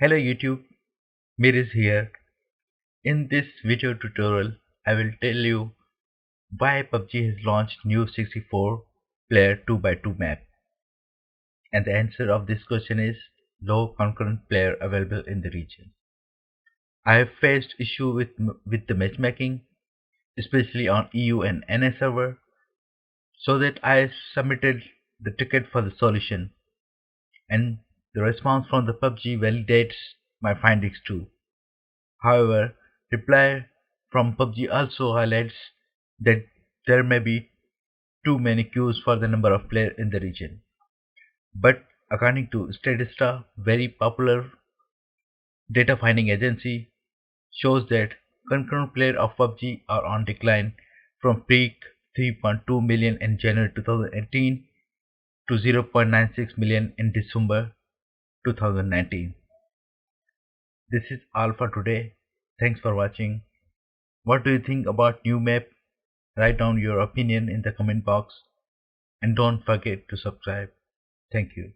Hello YouTube, Meerriz here. In this video tutorial, I will tell you why Pubg has launched new 64-player 2x2 map. And the answer of this question is low concurrent player available in the region. I have faced issue with the matchmaking, especially on EU and NA server, so that I submitted the ticket for the solution, and the response from the Pubg validates my findings too. However, reply from Pubg also highlights that there may be too many queues for the number of players in the region. But according to Statista, very popular data finding agency, shows that concurrent players of Pubg are on decline from peak 3.2 million in January 2018 to 0.96 million in December 2019. This is all for today. Thanks for watching. What do you think about new map? Write down your opinion in the comment box and don't forget to subscribe. Thank you.